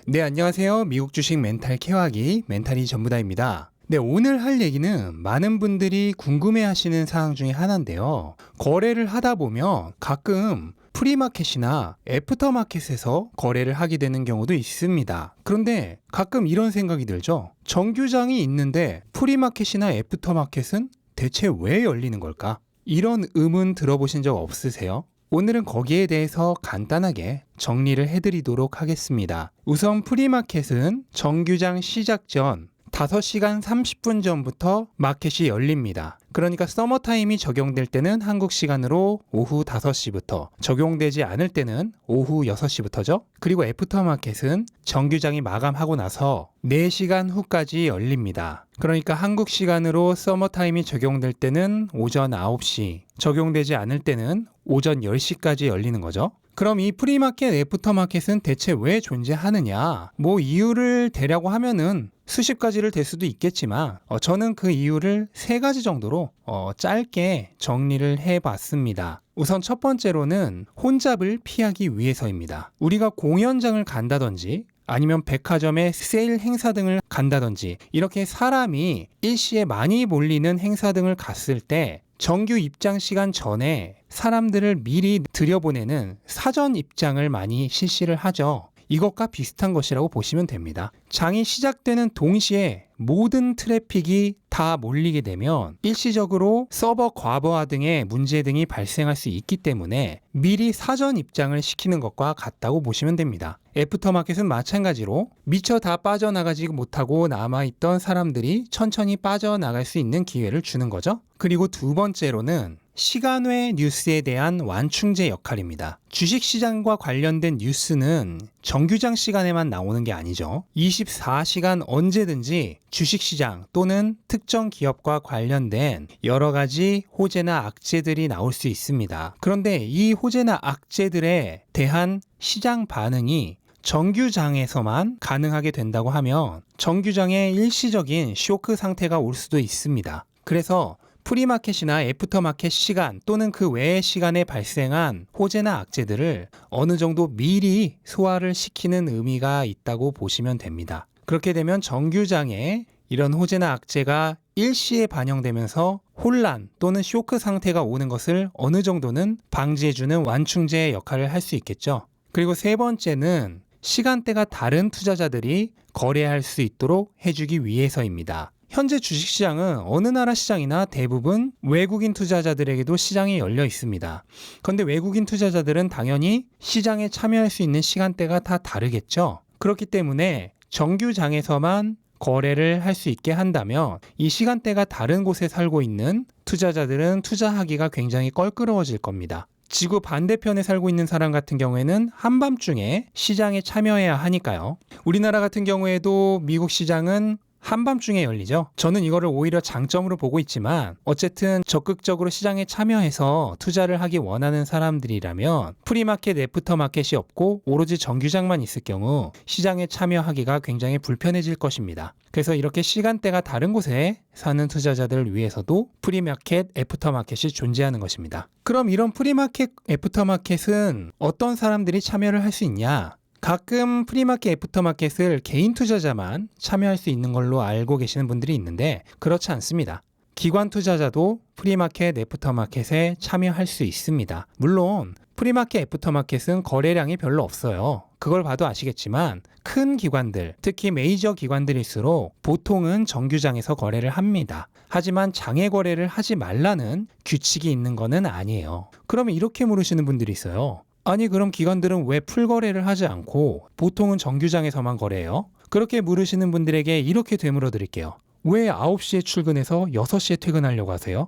네, 안녕하세요. 미국 주식 멘탈 케어하기 멘탈이 전부다입니다. 네, 오늘 할 얘기는 많은 분들이 궁금해 하시는 사항 중에 하나인데요. 거래를 하다 보면 가끔 프리마켓이나 애프터마켓에서 거래를 하게 되는 경우도 있습니다. 그런데 가끔 이런 생각이 들죠. 정규장이 있는데 프리마켓이나 애프터마켓은 대체 왜 열리는 걸까? 이런 의문 들어보신 적 없으세요? 오늘은 거기에 대해서 간단하게 정리를 해드리도록 하겠습니다. 우선 프리마켓은 정규장 시작 전 5시간 30분 전부터 마켓이 열립니다. 그러니까 서머타임이 적용될 때는 한국 시간으로 오후 5시부터, 적용되지 않을 때는 오후 6시부터죠. 그리고 애프터마켓은 정규장이 마감하고 나서 4시간 후까지 열립니다. 그러니까 한국 시간으로 서머타임이 적용될 때는 오전 9시, 적용되지 않을 때는 오전 10시까지 열리는 거죠. 그럼 이 프리마켓, 애프터마켓은 대체 왜 존재하느냐? 이유를 대라고 하면은 수십 가지를 댈 수도 있겠지만 저는 그 이유를 3가지 정도로 짧게 정리를 해봤습니다. 우선 첫 번째로는 혼잡을 피하기 위해서입니다. 우리가 공연장을 간다든지 아니면 백화점에 세일 행사 등을 간다든지 이렇게 사람이 일시에 많이 몰리는 행사 등을 갔을 때 정규 입장 시간 전에 사람들을 미리 들여보내는 사전 입장을 많이 실시를 하죠. 이것과 비슷한 것이라고 보시면 됩니다. 장이 시작되는 동시에 모든 트래픽이 다 몰리게 되면 일시적으로 서버 과부하 등의 문제 등이 발생할 수 있기 때문에 미리 사전 입장을 시키는 것과 같다고 보시면 됩니다. 애프터마켓은 마찬가지로 미처 다 빠져나가지 못하고 남아있던 사람들이 천천히 빠져나갈 수 있는 기회를 주는 거죠. 그리고 두 번째로는 시간외 뉴스에 대한 완충제 역할입니다. 주식시장과 관련된 뉴스는 정규장 시간에만 나오는 게 아니죠. 24시간 언제든지 주식시장 또는 특정 기업과 관련된 여러 가지 호재나 악재들이 나올 수 있습니다. 그런데 이 호재나 악재들에 대한 시장 반응이 정규장에서만 가능하게 된다고 하면 정규장에 일시적인 쇼크 상태가 올 수도 있습니다. 그래서 프리마켓이나 애프터마켓 시간 또는 그 외의 시간에 발생한 호재나 악재들을 어느 정도 미리 소화를 시키는 의미가 있다고 보시면 됩니다. 그렇게 되면 정규장에 이런 호재나 악재가 일시에 반영되면서 혼란 또는 쇼크 상태가 오는 것을 어느 정도는 방지해주는 완충제의 역할을 할 수 있겠죠. 그리고 세 번째는 시간대가 다른 투자자들이 거래할 수 있도록 해주기 위해서입니다. 현재 주식시장은 어느 나라 시장이나 대부분 외국인 투자자들에게도 시장이 열려 있습니다. 그런데 외국인 투자자들은 당연히 시장에 참여할 수 있는 시간대가 다 다르겠죠. 그렇기 때문에 정규장에서만 거래를 할 수 있게 한다면 이 시간대가 다른 곳에 살고 있는 투자자들은 투자하기가 굉장히 껄끄러워질 겁니다. 지구 반대편에 살고 있는 사람 같은 경우에는 한밤중에 시장에 참여해야 하니까요. 우리나라 같은 경우에도 미국 시장은 한밤중에 열리죠. 저는 이거를 오히려 장점으로 보고 있지만 어쨌든 적극적으로 시장에 참여해서 투자를 하기 원하는 사람들이라면 프리마켓, 애프터마켓이 없고 오로지 정규장만 있을 경우 시장에 참여하기가 굉장히 불편해질 것입니다. 그래서 이렇게 시간대가 다른 곳에 사는 투자자들을 위해서도 프리마켓, 애프터마켓이 존재하는 것입니다. 그럼 이런 프리마켓, 애프터마켓은 어떤 사람들이 참여를 할 수 있냐? 가끔 프리마켓, 애프터마켓을 개인 투자자만 참여할 수 있는 걸로 알고 계시는 분들이 있는데 그렇지 않습니다. 기관 투자자도 프리마켓, 애프터마켓에 참여할 수 있습니다. 물론 프리마켓, 애프터마켓은 거래량이 별로 없어요. 그걸 봐도 아시겠지만 큰 기관들, 특히 메이저 기관들일수록 보통은 정규장에서 거래를 합니다. 하지만 장외 거래를 하지 말라는 규칙이 있는 거는 아니에요. 그러면 이렇게 물으시는 분들이 있어요. 아니 그럼 기관들은 왜 풀거래를 하지 않고 보통은 정규장에서만 거래해요? 그렇게 물으시는 분들에게 이렇게 되물어 드릴게요. 왜 9시에 출근해서 6시에 퇴근하려고 하세요?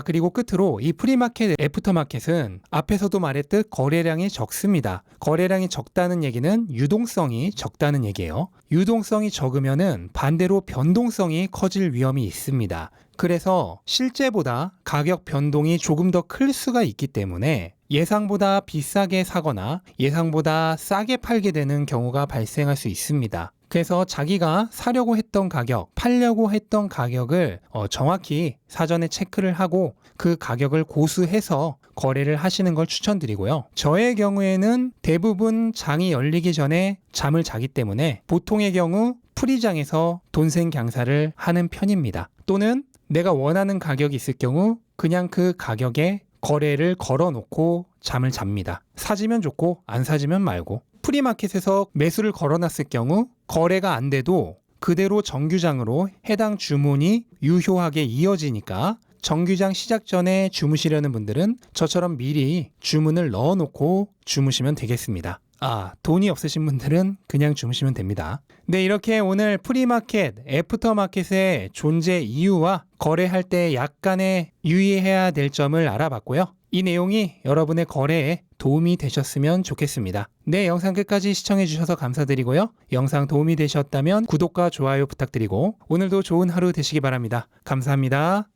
그리고 끝으로 이 프리마켓, 애프터마켓은 앞에서도 말했듯 거래량이 적습니다. 거래량이 적다는 얘기는 유동성이 적다는 얘기예요. 유동성이 적으면은 반대로 변동성이 커질 위험이 있습니다. 그래서 실제보다 가격 변동이 조금 더 클 수가 있기 때문에 예상보다 비싸게 사거나 예상보다 싸게 팔게 되는 경우가 발생할 수 있습니다. 그래서 자기가 사려고 했던 가격, 팔려고 했던 가격을 정확히 사전에 체크를 하고 그 가격을 고수해서 거래를 하시는 걸 추천드리고요. 저의 경우에는 대부분 장이 열리기 전에 잠을 자기 때문에 보통의 경우 풀이장에서 돈센강사를 하는 편입니다. 또는 내가 원하는 가격이 있을 경우 그냥 그 가격에 거래를 걸어놓고 잠을 잡니다. 사지면 좋고 안 사지면 말고. 프리마켓에서 매수를 걸어놨을 경우 거래가 안 돼도 그대로 정규장으로 해당 주문이 유효하게 이어지니까 정규장 시작 전에 주무시려는 분들은 저처럼 미리 주문을 넣어놓고 주무시면 되겠습니다. 돈이 없으신 분들은 그냥 주무시면 됩니다. 네, 이렇게 오늘 프리마켓, 애프터마켓의 존재 이유와 거래할 때 약간의 유의해야 될 점을 알아봤고요. 이 내용이 여러분의 거래에 도움이 되셨으면 좋겠습니다. 네, 영상 끝까지 시청해 주셔서 감사드리고요. 영상 도움이 되셨다면 구독과 좋아요 부탁드리고 오늘도 좋은 하루 되시기 바랍니다. 감사합니다.